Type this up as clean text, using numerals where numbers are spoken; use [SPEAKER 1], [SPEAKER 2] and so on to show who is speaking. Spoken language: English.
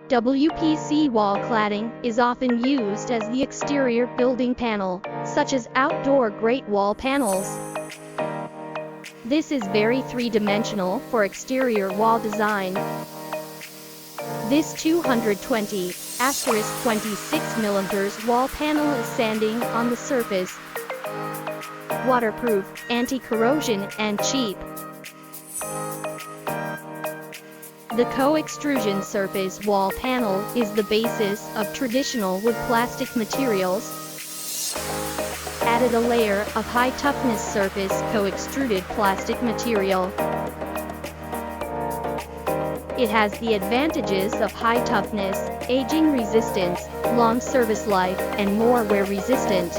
[SPEAKER 1] WPC wall cladding is often used as the exterior building panel, such as outdoor Great Wall panels. This is very three-dimensional for exterior wall design. This 220*26 wall panel is sanding on the surface, waterproof, anti-corrosion, and cheap. The co-extrusion surface wall panel is the basis of traditional wood plastic materials. Added a layer of high-toughness surface co-extruded plastic material. It has the advantages of high toughness, aging resistance, long service life, and more wear resistant.